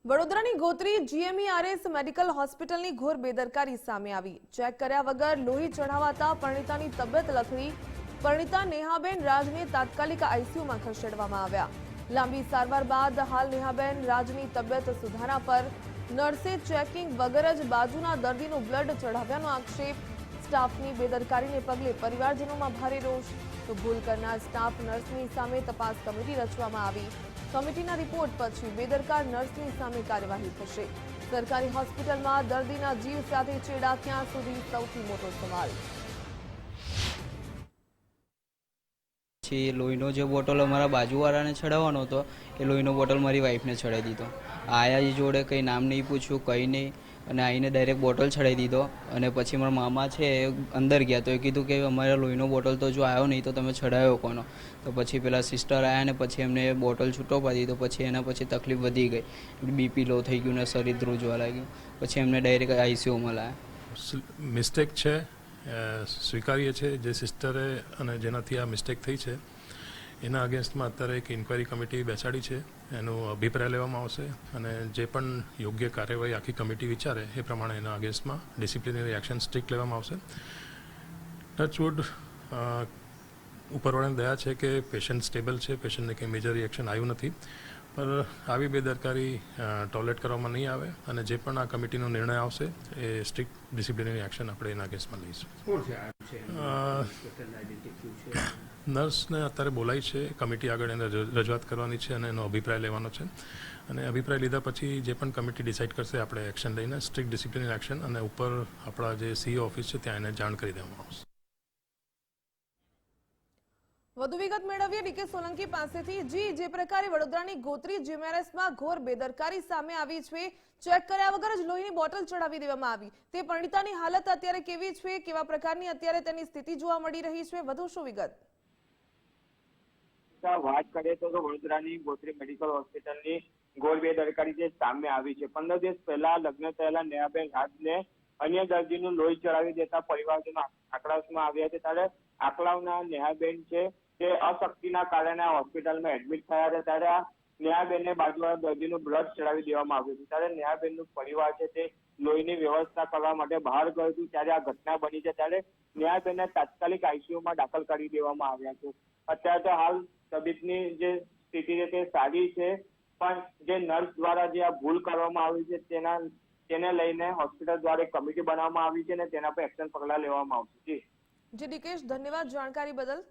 વડોદરાની Gotri GMERS medical હોસ્પિટલની ઘોર બેદરકારી સામે આવી। ચેક કર્યા વગર લોહી ચઢાવાતા પરિણીતાની તબિયત લથડી। પરિણીતા નેહાબેન રાજને તાત્કાલિક આઈસીયુમાં ખસેડવામાં આવ્યા। લાંબી સારવાર બાદ હાલ નેહાબેન રાજની તબિયત સુધારા પર। નર્સે ચેકિંગ વગર જ બાજુના દર્દીનું બ્લડ ચઢાવ્યાનો આક્ષેપ। સ્ટાફની બેદરકારીને પગલે પરિવારજનોમાં ભારે રોષ। તો ભૂલ કરનાર સ્ટાફ નર્સની સામે તપાસ કમિટી રચવામાં આવી। કમિટીના રિપોર્ટ પછી બેદરકાર નર્સની સામે કાર્યવાહી થશે। સરકારી હોસ્પિટલમાં દર્દીના જીવ સાથે ચેડા ક્યાં સુધી સૌથી મોટો સવાલ। લોહીનો જે બોટલ અમારા બાજુવાળાને ચડાવવાનો હતો એ લોહીનો બોટલ મારી વાઈફને ચડાવી દીધો। આયા જોડે કંઈ નામ નહીં પૂછ્યું, કંઈ નહીં, અને આવીને ડાયરેક્ટ બોટલ ચડાવી દીધો। અને પછી મારા મામા છે એ અંદર ગયા તો એ કીધું કે અમારા લોહીનો બોટલ તો જો આવ્યો નહીં તો તમે ચડાવ્યો કોનો? તો પછી પેલા સિસ્ટર આવ્યા ને પછી એમને બોટલ છૂટો પાડી દીધો। પછી એના પછી તકલીફ વધી ગઈ, બીપી લો થઈ ગયું ને શરીર ધ્રુજવા લાગ્યું। પછી એમને ડાયરેક્ટ આઈસીયુમાં લાવ્યા। મિસ્ટેક છે, સ્વીકારીએ છે જે સિસ્ટરે અને જેનાથી આ મિસ્ટેક થઈ છે એના અગેન્સ્ટમાં અત્યારે એક ઇન્ક્વાયરી કમિટી બેસાડી છે। એનો અભિપ્રાય લેવામાં આવશે અને જે પણ યોગ્ય કાર્યવાહી આખી કમિટી વિચારે એ પ્રમાણે એના અગેન્સ્ટમાં ડિસિપ્લિનરી એક્શન સ્ટ્રિક્ટ લેવામાં આવશે। ટચવુડ ઉપરવાળાની દયા છે કે પેશન્ટ સ્ટેબલ છે, પેશન્ટને કંઈ મેજર રિએક્શન આવ્યું નથી, પર આવી બેદરકારી ટોલરેટ કરવામાં નહીં આવે અને જે પણ આ કમિટીનો નિર્ણય આવશે એ સ્ટ્રિક્ટ ડિસિપ્લિનરી એક્શન આપણે એના કેસમાં લઈશું। નર્સને અત્યારે બોલાઈ છે, કમિટી આગળ એને રજૂઆત કરવાની છે અને એનો અભિપ્રાય લેવાનો છે અને અભિપ્રાય લીધા પછી જે પણ કમિટી ડિસાઇડ કરશે આપણે એક્શન લઈને સ્ટ્રિક્ટ ડિસિપ્લિનરી એક્શન અને ઉપર આપણા જે સીઓ ઓફિસ છે ત્યાં એને જાણ કરી દેવામાં આવશે। વધુ વિગત મેળવીએ ડીકે સોલંકી પાસેથી। જી, જે પ્રકારે વડોદરાની ગોત્રી જીએમઈઆરએસમાં ઘોર બેદરકારી સામે આવી છે, ચેક કર્યા વગર જ લોહીની બોટલ ચડાવી દેવામાં આવી, તે પરિણીતાની હાલત અત્યારે કેવી છે, કેવા પ્રકારની અત્યારે તેની સ્થિતિ જોવા મળી રહી છે, વધુ શું વિગત? વાત કરીએ તો વડોદરાની ગોત્રી મેડિકલ હોસ્પિટલની ઘોર બેદરકારી જે સામે આવી છે। 15 દિવસ પહેલા લગ્ન થયેલા નેહાબેન રાજને અન્ય દર્દીનું લોહી ચડાવી દેતા પરિવારજનો આક્રોશમાં આવ્યા છે। ત્યારે આકલાવના નેહાબેન છે તે અશક્તિના કારણે હોસ્પિટલમાં એડમિટ થયા છે। ત્યારે આ નેહાબેનને બાજુવાળા દર્દીનું બ્લડ ચડાવી દેવામાં આવ્યું છે। ત્યારે નેહાબેનનું પરિવાર છે તે લોહીની વ્યવસ્થા કરવા માટે બહાર ગયું હતું ત્યારે આ ઘટના બની છે। ત્યારે નેહાબેનને તાત્કાલિક આઈસીયુમાં દાખલ કરી દેવામાં આવ્યા છે। અત્યારે તો હાલ તબિયતની જે સ્થિતિ છે તે સારી છે, પણ જે નર્સ દ્વારા જે આ ભૂલ કરવામાં આવી છે તેને લઈને હોસ્પિટલ દ્વારા એક કમિટી બનાવવામાં આવી છે અને તેના પર એક્શન પગલાં લેવામાં આવશે। જી ડીકેશ, ધન્યવાદ જાણકારી બદલ।